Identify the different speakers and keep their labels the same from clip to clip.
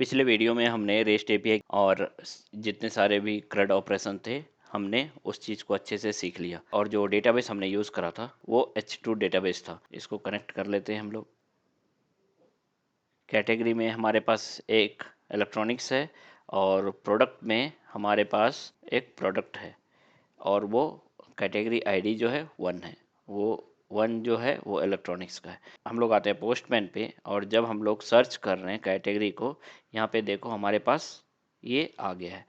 Speaker 1: पिछले वीडियो में हमने रेस्ट एपीआई और जितने सारे भी CRUD ऑपरेशन थे हमने उस चीज़ को अच्छे से सीख लिया। और जो डेटाबेस हमने यूज़ करा था वो H2 डेटाबेस था। इसको कनेक्ट कर लेते हैं हम लोग। कैटेगरी में हमारे पास एक इलेक्ट्रॉनिक्स है और प्रोडक्ट में हमारे पास एक प्रोडक्ट है और वो कैटेगरी आईडी जो है 1 है। वो 1 जो है वो इलेक्ट्रॉनिक्स का है। हम लोग आते हैं पोस्टमैन पे और जब हम लोग सर्च कर रहे हैं कैटेगरी को, यहाँ पे देखो हमारे पास ये आ गया है।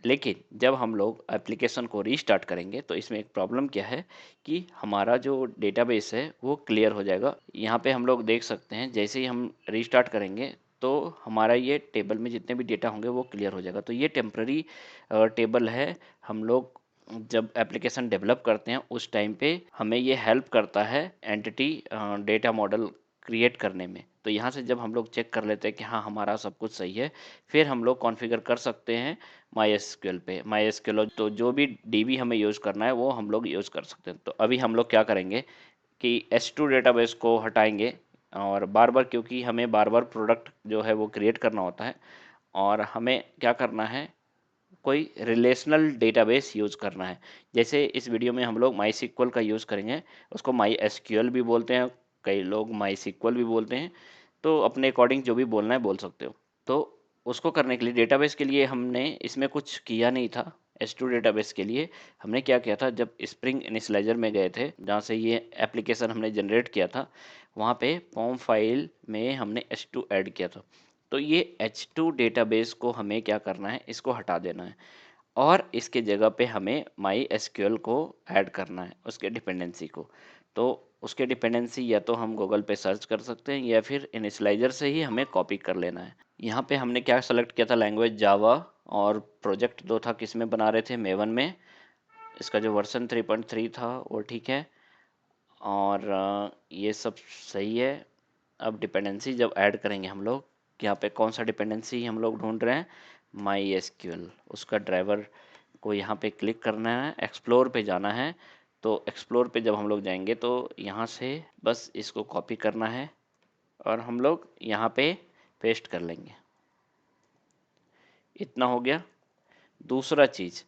Speaker 1: लेकिन जब हम लोग एप्लीकेशन को रीस्टार्ट करेंगे तो इसमें एक प्रॉब्लम क्या है कि हमारा जो डेटाबेस है वो क्लियर हो जाएगा। यहाँ पे हम लोग देख सकते हैं जैसे ही हम रीस्टार्ट करेंगे तो हमारा ये टेबल में जितने भी डेटा होंगे वो क्लियर हो जाएगा। तो ये टेम्प्ररी टेबल है। हम लोग जब एप्लीकेशन डेवलप करते हैं उस टाइम पे हमें ये हेल्प करता है एंटिटी डेटा मॉडल क्रिएट करने में। तो यहाँ से जब हम लोग चेक कर लेते हैं कि हाँ हमारा सब कुछ सही है, फिर हम लोग कॉन्फ़िगर कर सकते हैं MySQL पे। MySQL तो जो भी डीबी हमें यूज़ करना है वो हम लोग यूज़ कर सकते हैं। तो अभी हम लोग क्या करेंगे कि H2 डेटाबेस को हटाएंगे और बार बार, क्योंकि हमें बार बार प्रोडक्ट जो है वो क्रिएट करना होता है और हमें क्या करना है, कोई रिलेशनल डेटाबेस यूज़ करना है। जैसे इस वीडियो में हम लोग MySQL का यूज़ करेंगे। उसको MySQL भी बोलते हैं, कई लोग MySQL भी बोलते हैं। तो अपने अकॉर्डिंग जो भी बोलना है बोल सकते हो। तो उसको करने के लिए डेटाबेस के लिए हमने इसमें कुछ किया नहीं था। H2 डेटाबेस के लिए हमने क्या किया था, जब स्प्रिंग इनिशियलाइजर में गए थे जहाँ से ये एप्लीकेशन हमने जनरेट किया था, वहाँ पे फॉर्म फाइल में हमने H2 ऐड किया था। तो ये H2 डेटाबेस को हमें क्या करना है, इसको हटा देना है और इसके जगह पे हमें MySQL को ऐड करना है, उसके डिपेंडेंसी को। तो उसके डिपेंडेंसी या तो हम गूगल पे सर्च कर सकते हैं या फिर इनिशियलाइजर से ही हमें कॉपी कर लेना है। यहाँ पे हमने क्या सेलेक्ट किया था, लैंग्वेज जावा, और प्रोजेक्ट दो था, किस में बना रहे थे, मेवन में। इसका जो वर्जन 3.3 था वो ठीक है और ये सब सही है। अब डिपेंडेंसी जब ऐड करेंगे हम लोग, यहाँ पे कौन सा डिपेंडेंसी हम लोग ढूंढ रहे हैं, MySQL। उसका ड्राइवर को यहाँ पे क्लिक करना है, एक्सप्लोर पे जाना है। तो एक्सप्लोर पे जब हम लोग जाएंगे तो यहाँ से बस इसको कॉपी करना है और हम लोग यहाँ पे पेस्ट कर लेंगे। इतना हो गया। दूसरा चीज़,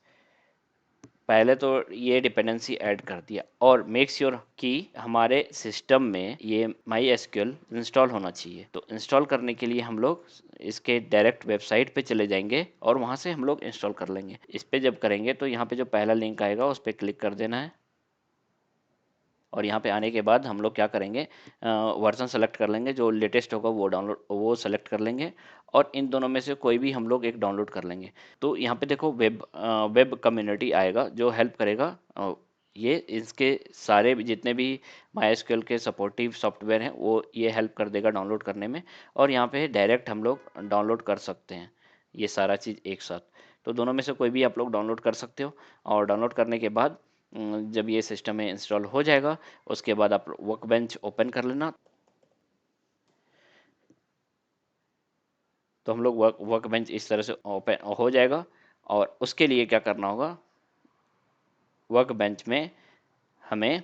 Speaker 1: पहले तो ये डिपेंडेंसी ऐड कर दिया और मेक श्योर कि हमारे सिस्टम में ये MySQL इंस्टॉल होना चाहिए। तो इंस्टॉल करने के लिए हम लोग इसके डायरेक्ट वेबसाइट पे चले जाएंगे और वहाँ से हम लोग इंस्टॉल कर लेंगे। इस पे जब करेंगे तो यहाँ पे जो पहला लिंक आएगा उस पर क्लिक कर देना है और यहाँ पे आने के बाद हम लोग क्या करेंगे, वर्जन सेलेक्ट कर लेंगे, जो लेटेस्ट होगा वो सेलेक्ट कर लेंगे और इन दोनों में से कोई भी हम लोग एक डाउनलोड कर लेंगे। तो यहाँ पे देखो वेब कम्युनिटी आएगा जो हेल्प करेगा। ये इसके सारे जितने भी MySQL के सपोर्टिव सॉफ्टवेयर हैं वो ये हेल्प कर देगा डाउनलोड करने में। और यहाँ पे डायरेक्ट हम लोग डाउनलोड कर सकते हैं ये सारा चीज़ एक साथ। तो दोनों में से कोई भी आप लोग डाउनलोड कर सकते हो और डाउनलोड करने के बाद जब ये सिस्टम में इंस्टॉल हो जाएगा उसके बाद आप वर्कबेंच ओपन कर लेना। तो हम लोग वर्कबेंच इस तरह से ओपन हो जाएगा और उसके लिए क्या करना होगा, वर्कबेंच में हमें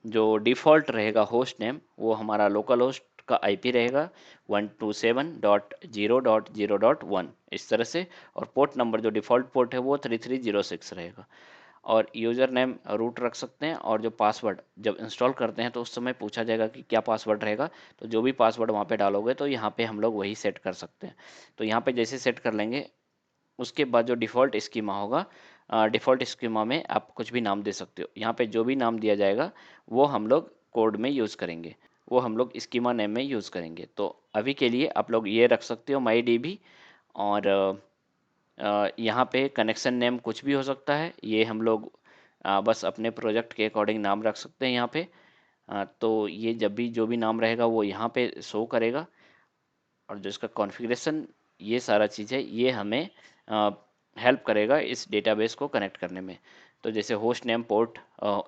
Speaker 1: जो डिफ़ॉल्ट रहेगा होस्ट नेम वो हमारा लोकल होस्ट का IP रहेगा 127.0.0.1 इस तरह से। और पोर्ट नंबर जो डिफ़ॉल्ट पोर्ट है वो 3306 रहेगा। और यूज़र नेम रूट रख सकते हैं और जो पासवर्ड जब इंस्टॉल करते हैं तो उस समय पूछा जाएगा कि क्या पासवर्ड रहेगा। तो जो भी पासवर्ड वहाँ पे डालोगे तो यहाँ पे हम लोग वही सेट कर सकते हैं। तो यहाँ पे जैसे सेट कर लेंगे उसके बाद जो डिफ़ॉल्ट स्कीमा होगा, डिफ़ॉल्ट स्कीमा में आप कुछ भी नाम दे सकते हो। यहाँ पे जो भी नाम दिया जाएगा वो हम लोग कोड में यूज़ करेंगे, वो हम लोग स्कीमा नेम में यूज़ करेंगे। तो अभी के लिए आप लोग ये रख सकते हो MyDB। और यहाँ पे कनेक्शन नेम कुछ भी हो सकता है, ये हम लोग बस अपने प्रोजेक्ट के अकॉर्डिंग नाम रख सकते हैं यहाँ पे। तो ये जब भी जो भी नाम रहेगा वो यहाँ पे शो करेगा। और जो इसका कॉन्फ़िगरेशन ये सारा चीज़ है ये हमें हेल्प करेगा इस डेटाबेस को कनेक्ट करने में। तो जैसे host name, port,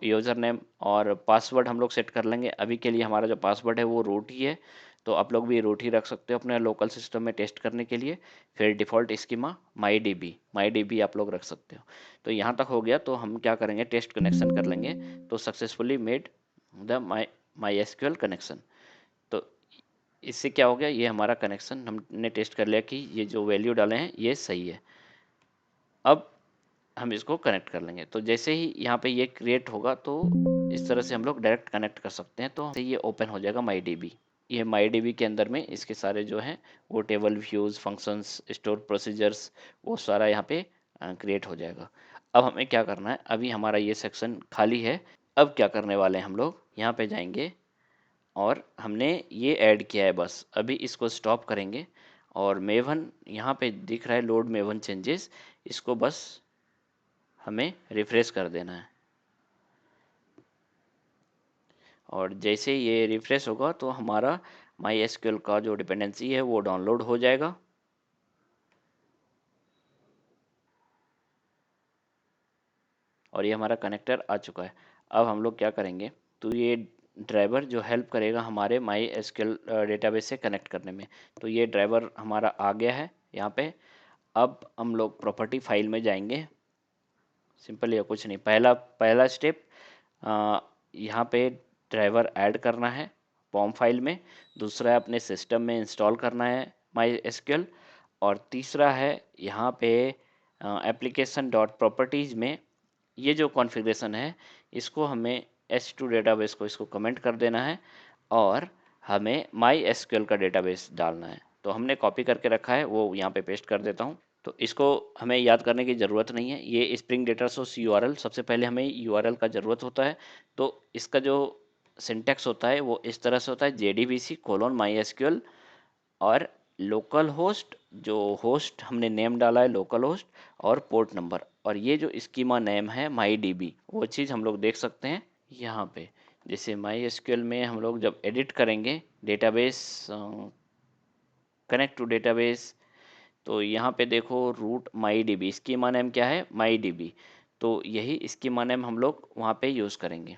Speaker 1: user name और पासवर्ड हम लोग सेट कर लेंगे। अभी के लिए हमारा जो पासवर्ड है वो रूट ही है, तो आप लोग भी रूट ही रख सकते हो अपने लोकल सिस्टम में टेस्ट करने के लिए। फिर डिफ़ॉल्ट स्कीमा MyDB आप लोग रख सकते हो। तो यहाँ तक हो गया। तो हम क्या करेंगे, टेस्ट कनेक्शन कर लेंगे। तो successfully made the MySQL connection. तो इससे क्या हो गया, ये हमारा कनेक्शन हमने टेस्ट कर लिया कि ये जो वैल्यू डाले हैं ये सही है। अब हम इसको कनेक्ट कर लेंगे। तो जैसे ही यहाँ पे ये क्रिएट होगा तो इस तरह से हम लोग डायरेक्ट कनेक्ट कर सकते हैं। तो ये ओपन हो जाएगा माई डीबी। ये माई डीबी के अंदर में इसके सारे जो हैं वो table views, functions, store procedures, वो सारा यहाँ पे क्रिएट हो जाएगा। अब हमें क्या करना है, अभी हमारा ये सेक्शन खाली है। अब क्या करने वाले हैं, हम लोग यहाँ पे जाएंगे और हमने ये ऐड किया है, बस अभी इसको स्टॉप करेंगे और मेवन यहाँ पे दिख रहा है लोड मेवन चेंजेस, इसको बस हमें रिफ्रेश कर देना है। और जैसे ये रिफ्रेश होगा तो हमारा माई एसक्यूएल का जो डिपेंडेंसी है वो डाउनलोड हो जाएगा। और ये हमारा कनेक्टर आ चुका है। अब हम लोग क्या करेंगे, तो ये ड्राइवर जो हेल्प करेगा हमारे माई एसक्यूएल डेटाबेस से कनेक्ट करने में, तो ये ड्राइवर हमारा आ गया है यहाँ पे। अब हम लोग प्रॉपर्टी फाइल में जाएंगे। सिंपल, या कुछ नहीं, पहला पहला स्टेप यहाँ पे ड्राइवर ऐड करना है पॉम फाइल में। दूसरा है अपने सिस्टम में इंस्टॉल करना है माई एसक्यूएल। और तीसरा है यहाँ पे एप्लीकेशन डॉट प्रॉपर्टीज़ में ये जो कॉन्फ़िगरेशन है इसको हमें H2 डेटाबेस को इसको कमेंट कर देना है और हमें माई एसक्यूएल का डेटाबेस डालना है। तो हमने कॉपी करके रखा है, वो यहाँ पे पेस्ट कर देता हूँ। तो इसको हमें याद करने की ज़रूरत नहीं है। ये स्प्रिंग डेटा सोर्स यूआरएल, सबसे पहले हमें यूआरएल का ज़रूरत होता है। तो इसका जो सिंटैक्स होता है वो इस तरह से होता है, JDBC:MySQL और लोकल होस्ट, जो होस्ट हमने नेम डाला है लोकल होस्ट, और पोर्ट नंबर, और ये जो स्कीमा नेम है माई डीबी, वो चीज़ हम लोग देख सकते हैं यहाँ पे। जैसे माई एसक्यूएल में हम लोग जब एडिट करेंगे डेटाबेस, कनेक्ट टू डेटाबेस, तो यहाँ पे देखो root my DB, schema name क्या है, माई डीबी। तो यही स्कीमा नेम हम लोग वहाँ पे यूज़ करेंगे।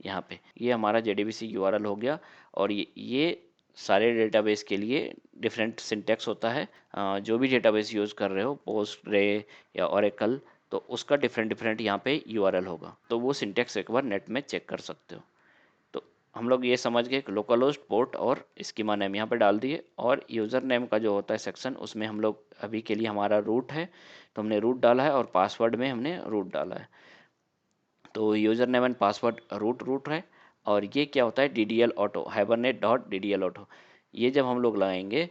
Speaker 1: यहाँ पे ये हमारा JDBC यूआरएल हो गया। और ये सारे डेटाबेस के लिए डिफरेंट सिंटैक्स होता है। जो भी डेटाबेस यूज़ कर रहे हो, पोस्टग्रे या ओरेकल, तो उसका डिफरेंट डिफरेंट यहाँ पे यूआरएल होगा। तो वो सिंटैक्स एक बार नेट में चेक कर सकते हो। तो हम लोग ये समझ गए कि लोकल होस्ट, पोर्ट और स्कीमा नेम यहाँ पे डाल दिए। और यूज़र नेम का जो होता है सेक्शन, उसमें हम लोग अभी के लिए हमारा रूट है तो हमने रूट डाला है, और पासवर्ड में हमने रूट डाला है। तो user name and password root root है। और ये क्या होता है, DDL auto, hibernate dot DDL auto. ये जब हम लोग लगाएंगे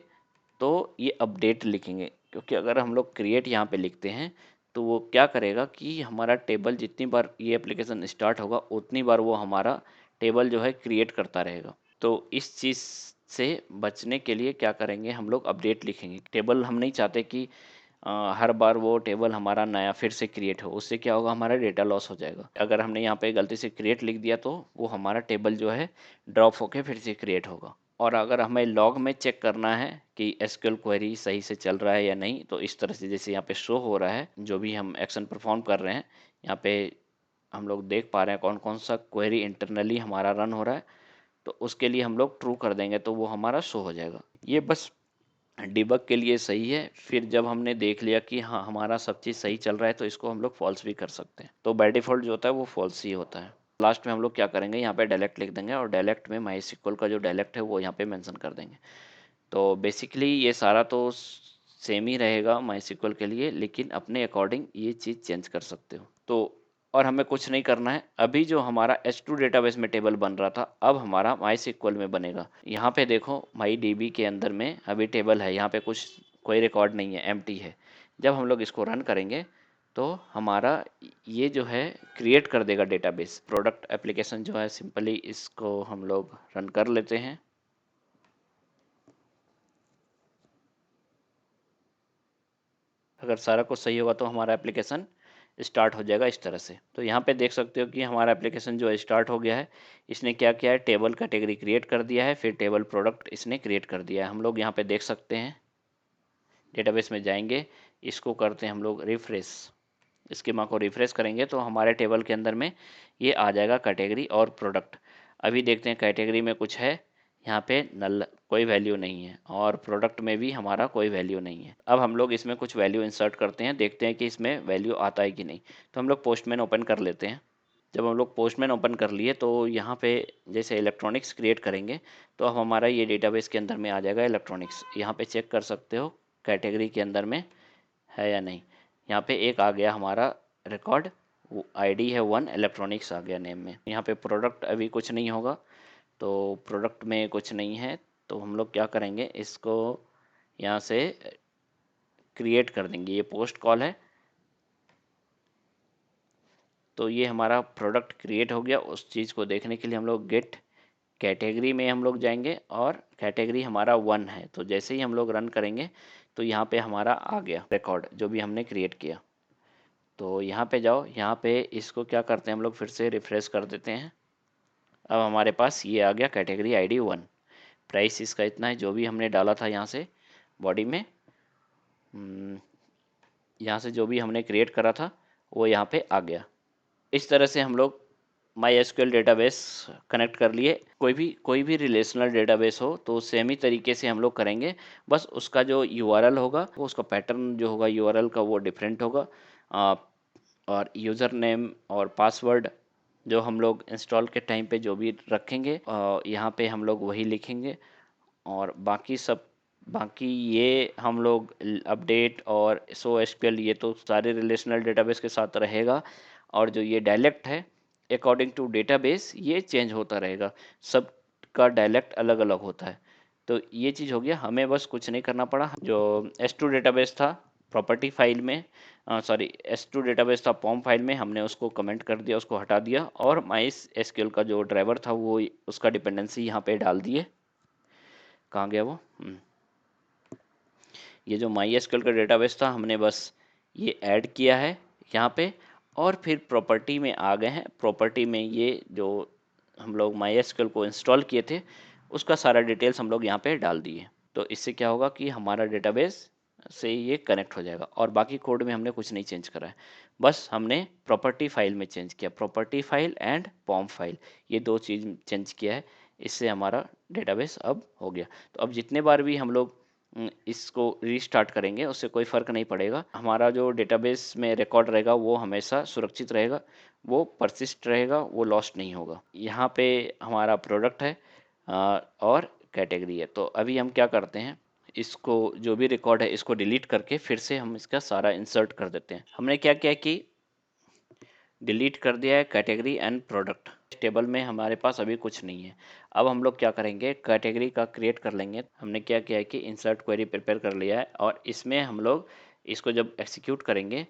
Speaker 1: तो ये अपडेट लिखेंगे, क्योंकि अगर हम लोग क्रिएट यहाँ पे लिखते हैं तो वो क्या करेगा कि हमारा टेबल जितनी बार ये एप्लीकेशन स्टार्ट होगा उतनी बार वो हमारा टेबल जो है क्रिएट करता रहेगा। तो इस चीज़ से बचने के लिए क्या करेंगे, हम लोग अपडेट लिखेंगे। टेबल हम नहीं चाहते कि हर बार वो टेबल हमारा नया फिर से क्रिएट हो, उससे क्या होगा, हमारा डेटा लॉस हो जाएगा। अगर हमने यहाँ पे गलती से क्रिएट लिख दिया तो वो हमारा टेबल जो है ड्रॉप होके फिर से क्रिएट होगा। और अगर हमें लॉग में चेक करना है कि एसक्यूएल क्वेरी सही से चल रहा है या नहीं, तो इस तरह से जैसे यहाँ पे शो हो रहा है, जो भी हम एक्शन परफॉर्म कर रहे हैं यहाँ पे हम लोग देख पा रहे हैं कौन कौन सा क्वेरी इंटरनली हमारा रन हो रहा है। तो उसके लिए हम लोग ट्रू कर देंगे तो वो हमारा शो हो जाएगा। ये बस डिबग के लिए सही है। फिर जब हमने देख लिया कि हाँ हमारा सब चीज़ सही चल रहा है तो इसको हम लोग फॉल्स भी कर सकते हैं। तो बाय डिफ़ॉल्ट जो होता है वो फॉल्स ही होता है। लास्ट में हम लोग क्या करेंगे, यहाँ पे डायलेक्ट लिख देंगे और डायलेक्ट में MySQL का जो डायलेक्ट है वो यहाँ पे मेंशन कर देंगे। तो बेसिकली ये सारा तो सेम ही रहेगा MySQL के लिए, लेकिन अपने अकॉर्डिंग ये चीज़ चेंज कर सकते हो। तो और हमें कुछ नहीं करना है। अभी जो हमारा H2 डेटाबेस में टेबल बन रहा था, अब हमारा MySQL में बनेगा। यहाँ पे देखो MyDB के अंदर में अभी टेबल है, यहाँ पे कुछ कोई रिकॉर्ड नहीं है, एम्प्टी है। जब हम लोग इसको रन करेंगे तो हमारा ये जो है क्रिएट कर देगा डेटाबेस। प्रोडक्ट एप्लीकेशन जो है, सिंपली इसको हम लोग रन कर लेते हैं। अगर सारा कुछ सही होगा तो हमारा एप्लीकेशन स्टार्ट हो जाएगा इस तरह से। तो यहाँ पे देख सकते हो कि हमारा एप्लीकेशन जो है स्टार्ट हो गया है। इसने क्या किया है, टेबल कैटेगरी क्रिएट कर दिया है, फिर टेबल प्रोडक्ट इसने क्रिएट कर दिया है। हम लोग यहाँ पे देख सकते हैं, डेटाबेस में जाएंगे, इसको करते हैं हम लोग रिफ्रेश। स्कीमा को रिफ्रेश करेंगे तो हमारे टेबल के अंदर में ये आ जाएगा कैटेगरी और प्रोडक्ट। अभी देखते हैं कैटेगरी में कुछ है, यहाँ पे नल, कोई वैल्यू नहीं है, और प्रोडक्ट में भी हमारा कोई वैल्यू नहीं है। अब हम लोग इसमें कुछ वैल्यू इंसर्ट करते हैं, देखते हैं कि इसमें वैल्यू आता है कि नहीं। तो हम लोग पोस्टमैन ओपन कर लेते हैं। जब हम लोग पोस्टमैन ओपन कर लिए तो यहाँ पे जैसे इलेक्ट्रॉनिक्स क्रिएट करेंगे तो अब हमारा ये डेटाबेस के अंदर में आ जाएगा इलेक्ट्रॉनिक्स। यहाँ पे चेक कर सकते हो कैटेगरी के अंदर में है या नहीं। यहाँ पे एक आ गया हमारा रिकॉर्ड, वो आईडी है 1, इलेक्ट्रॉनिक्स आ गया नेम में। यहाँ पे प्रोडक्ट अभी कुछ नहीं होगा, तो प्रोडक्ट में कुछ नहीं है, तो हम लोग क्या करेंगे, इसको यहाँ से क्रिएट कर देंगे। ये पोस्ट कॉल है, तो ये हमारा प्रोडक्ट क्रिएट हो गया। उस चीज़ को देखने के लिए हम लोग गेट कैटेगरी में हम लोग जाएंगे और कैटेगरी हमारा 1 है, तो जैसे ही हम लोग रन करेंगे तो यहाँ पे हमारा आ गया रिकॉर्ड जो भी हमने क्रिएट किया। तो यहाँ पे जाओ, यहाँ पे इसको क्या करते हैं हम लोग, फिर से रिफ्रेश कर देते हैं। अब हमारे पास ये आ गया कैटेगरी आईडी 1। प्राइस इसका इतना है, जो भी हमने डाला था यहाँ से बॉडी में, यहाँ से जो भी हमने क्रिएट करा था वो यहाँ पे आ गया। इस तरह से हम लोग माई एसक्यूएल डेटाबेस कनेक्ट कर लिए। कोई भी रिलेशनल डेटाबेस हो तो सेम ही तरीके से हम लोग करेंगे, बस उसका जो यूआरएल होगा, वो उसका पैटर्न जो होगा यूआरएल का वो डिफरेंट होगा। और यूज़र नेम और पासवर्ड जो हम लोग इंस्टॉल के टाइम पे जो भी रखेंगे, यहाँ पे हम लोग वही लिखेंगे। और बाकी ये हम लोग अपडेट और सो एसक्यूएल ये तो सारे रिलेशनल डेटाबेस के साथ रहेगा। और जो ये डायलेक्ट है अकॉर्डिंग टू डेटाबेस ये चेंज होता रहेगा, सब का डायलेक्ट अलग अलग होता है। तो ये चीज़ हो गया, हमें बस कुछ नहीं करना पड़ा। जो S2 डेटाबेस था प्रॉपर्टी फाइल में, सॉरी S2 डेटाबेस था पॉम फाइल में, हमने उसको कमेंट कर दिया, उसको हटा दिया, और माई एसक्यूएल का जो ड्राइवर था वो उसका डिपेंडेंसी यहाँ पे डाल दिए। कहाँ गया वो, ये जो माई एसक्यूएल का डेटाबेस था हमने बस ये ऐड किया है यहाँ पे, और फिर प्रॉपर्टी में आ गए हैं। प्रॉपर्टी में ये जो हम लोग माई एसक्यूएल को इंस्टॉल किए थे उसका सारा डिटेल्स हम लोग यहाँ पे डाल दिए। तो इससे क्या होगा कि हमारा डेटाबेस से ये कनेक्ट हो जाएगा, और बाकी कोड में हमने कुछ नहीं चेंज करा है, बस हमने प्रॉपर्टी फाइल में चेंज किया। प्रॉपर्टी फाइल एंड पॉम फाइल ये दो चीज़ चेंज किया है, इससे हमारा डेटाबेस अब हो गया। तो अब जितने बार भी हम लोग इसको रीस्टार्ट करेंगे उससे कोई फ़र्क नहीं पड़ेगा। हमारा जो डेटाबेस में रिकॉर्ड रहेगा वो हमेशा सुरक्षित रहेगा, वो परसिस्ट रहेगा, वो लॉस्ट नहीं होगा। यहाँ पे हमारा प्रोडक्ट है और कैटेगरी है। तो अभी हम क्या करते हैं, इसको जो भी रिकॉर्ड है इसको डिलीट करके फिर से हम इसका सारा इंसर्ट कर देते हैं। हमने क्या किया कि डिलीट कर दिया है कैटेगरी एंड प्रोडक्ट। टेबल में हमारे पास अभी कुछ नहीं है। अब हम लोग क्या करेंगे, कैटेगरी का क्रिएट कर लेंगे। हमने क्या किया है कि इंसर्ट क्वेरी प्रिपेयर कर लिया है, और इसमें हम लोग इसको जब एग्जीक्यूट करेंगे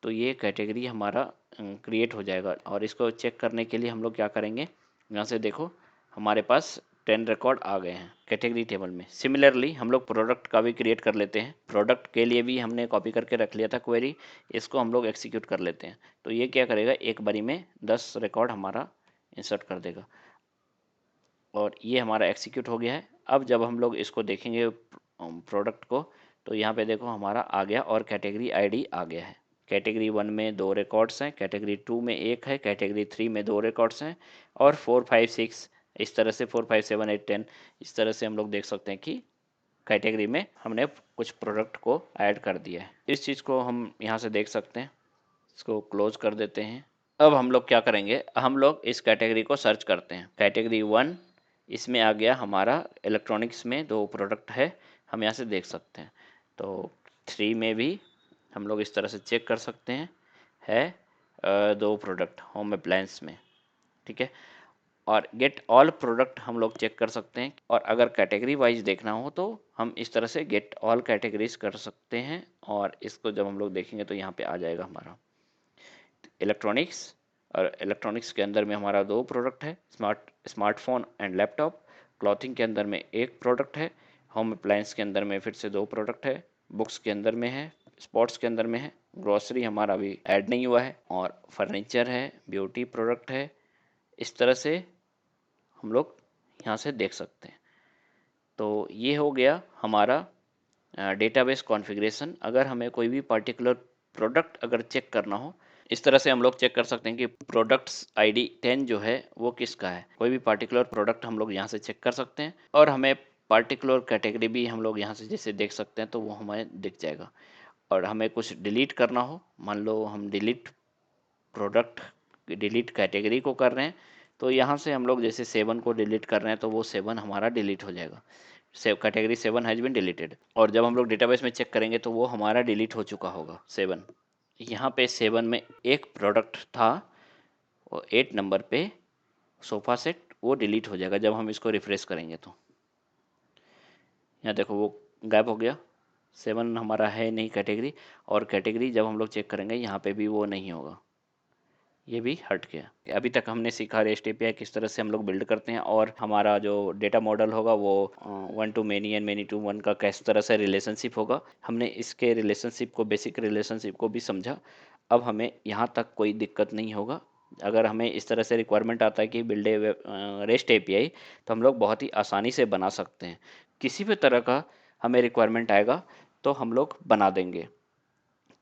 Speaker 1: तो ये कैटेगरी हमारा क्रिएट हो जाएगा। और इसको चेक करने के लिए हम लोग क्या करेंगे, यहाँ से देखो हमारे पास 10 रिकॉर्ड आ गए हैं कैटेगरी टेबल में। सिमिलरली हम लोग प्रोडक्ट का भी क्रिएट कर लेते हैं। प्रोडक्ट के लिए भी हमने कॉपी करके रख लिया था क्वेरी, इसको हम लोग एग्जीक्यूट कर लेते हैं। तो ये क्या करेगा, एक बारी में 10 रिकॉर्ड हमारा इंसर्ट कर देगा, और ये हमारा एग्जीक्यूट हो गया है। अब जब हम लोग इसको देखेंगे प्रोडक्ट को, तो यहाँ पे देखो हमारा आ गया और कैटेगरी आईडी आ गया है। कैटेगरी 1 में 2 रिकॉर्ड्स हैं, कैटेगरी 2 में 1 है, कैटेगरी 3 में 2 रिकॉर्ड्स हैं, और 4 5 6 इस तरह से 4 5 7 8 10 इस तरह से हम लोग देख सकते हैं कि कैटेगरी में हमने कुछ प्रोडक्ट को ऐड कर दिया है। इस चीज़ को हम यहाँ से देख सकते हैं। इसको क्लोज कर देते हैं। अब हम लोग क्या करेंगे, हम लोग इस कैटेगरी को सर्च करते हैं। कैटेगरी 1 इसमें आ गया हमारा, इलेक्ट्रॉनिक्स में 2 प्रोडक्ट है, हम यहाँ से देख सकते हैं। तो 3 में भी हम लोग इस तरह से चेक कर सकते हैं, है 2 प्रोडक्ट होम अप्लायंस में, ठीक है। और गेट ऑल प्रोडक्ट हम लोग चेक कर सकते हैं, और अगर कैटेगरी वाइज देखना हो तो हम इस तरह से गेट ऑल कैटेगरीज कर सकते हैं। और इसको जब हम लोग देखेंगे तो यहाँ पे आ जाएगा हमारा इलेक्ट्रॉनिक्स, और इलेक्ट्रॉनिक्स के अंदर में हमारा 2 प्रोडक्ट है, स्मार्टफोन एंड लैपटॉप। क्लॉथिंग के अंदर में 1 प्रोडक्ट है, होम अप्लायंस के अंदर में फिर से 2 प्रोडक्ट है, बुक्स के अंदर में है, स्पोर्ट्स के अंदर में है, ग्रोसरी हमारा अभी ऐड नहीं हुआ है, और फर्नीचर है, ब्यूटी प्रोडक्ट है। इस तरह से हम लोग यहाँ से देख सकते हैं। तो ये हो गया हमारा डेटाबेस कॉन्फ़िगरेशन। अगर हमें कोई भी पर्टिकुलर प्रोडक्ट अगर चेक करना हो, इस तरह से हम लोग चेक कर सकते हैं कि प्रोडक्ट्स आईडी 10 जो है वो किसका है। कोई भी पर्टिकुलर प्रोडक्ट हम लोग यहाँ से चेक कर सकते हैं, और हमें पर्टिकुलर कैटेगरी भी हम लोग यहाँ से जैसे देख सकते हैं, तो वो हमें दिख जाएगा। और हमें कुछ डिलीट करना हो, मान लो हम डिलीट प्रोडक्ट डिलीट कैटेगरी को कर रहे हैं, तो यहाँ से हम लोग जैसे 7 को डिलीट कर रहे हैं तो वो 7 हमारा डिलीट हो जाएगा। Category 7 has been deleted. और जब हम लोग डेटाबेस में चेक करेंगे तो वो हमारा डिलीट हो चुका होगा 7। यहाँ पे 7 में एक प्रोडक्ट था और 8 नंबर पे सोफा सेट, वो डिलीट हो जाएगा जब हम इसको रिफ्रेश करेंगे। तो यहाँ देखो वो गायब हो गया, 7 हमारा है नहीं कैटेगरी। और कैटेगरी जब हम लोग चेक करेंगे यहाँ पे भी वो नहीं होगा, ये भी हट गया। अभी तक हमने सीखा रेस्ट एपीआई किस तरह से हम लोग बिल्ड करते हैं, और हमारा जो डेटा मॉडल होगा वो 1 to many and many to 1 का किस तरह से रिलेशनशिप होगा। हमने इसके रिलेशनशिप को, बेसिक रिलेशनशिप को भी समझा। अब हमें यहाँ तक कोई दिक्कत नहीं होगा। अगर हमें इस तरह से रिक्वायरमेंट आता है कि बिल्ड ए रेस्ट एपीआई, तो हम लोग बहुत ही आसानी से बना सकते हैं। किसी भी तरह का हमें रिक्वायरमेंट आएगा तो हम लोग बना देंगे।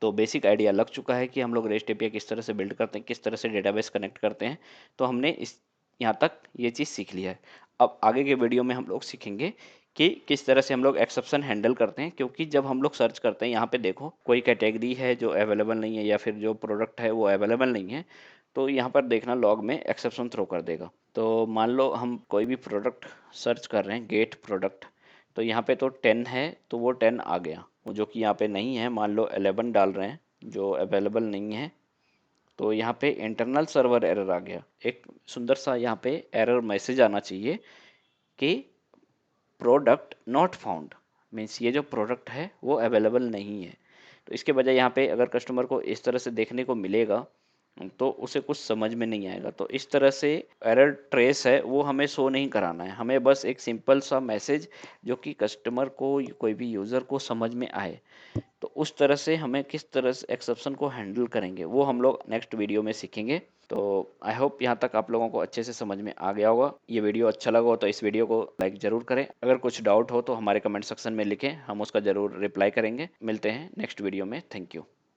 Speaker 1: तो बेसिक आइडिया लग चुका है कि हम लोग रेस्ट एपीआई किस तरह से बिल्ड करते हैं, किस तरह से डेटाबेस कनेक्ट करते हैं। तो हमने इस यहाँ तक ये चीज़ सीख लिया है। अब आगे के वीडियो में हम लोग सीखेंगे कि किस तरह से हम लोग एक्सेप्शन हैंडल करते हैं। क्योंकि जब हम लोग सर्च करते हैं, यहाँ पे देखो कोई कैटेगरी है जो अवेलेबल नहीं है या फिर जो प्रोडक्ट है वो अवेलेबल नहीं है, तो यहाँ पर देखना लॉग में एक्सेप्शन थ्रो कर देगा। तो मान लो हम कोई भी प्रोडक्ट सर्च कर रहे हैं, गेट प्रोडक्ट, तो यहाँ पे तो 10 है तो वो 10 आ गया, जो कि यहाँ पे नहीं है। मान लो 11 डाल रहे हैं जो अवेलेबल नहीं है, तो यहाँ पे इंटरनल सर्वर एरर आ गया। एक सुंदर सा यहाँ पे एरर मैसेज आना चाहिए कि प्रोडक्ट नॉट फाउंड, मीन्स ये जो प्रोडक्ट है वो अवेलेबल नहीं है। तो इसके बजाय यहाँ पे अगर कस्टमर को इस तरह से देखने को मिलेगा तो उसे कुछ समझ में नहीं आएगा। तो इस तरह से एरर ट्रेस है वो हमें शो नहीं कराना है, हमें बस एक सिंपल सा मैसेज जो कि कस्टमर को, कोई भी यूज़र को समझ में आए। तो उस तरह से हमें किस तरह से एक्सेप्शन को हैंडल करेंगे वो हम लोग नेक्स्ट वीडियो में सीखेंगे। तो आई होप यहाँ तक आप लोगों को अच्छे से समझ में आ गया होगा। ये वीडियो अच्छा लगा हो तो इस वीडियो को लाइक ज़रूर करें। अगर कुछ डाउट हो तो हमारे कमेंट सेक्शन में लिखें, हम उसका ज़रूर रिप्लाई करेंगे। मिलते हैं नेक्स्ट वीडियो में। Thank you.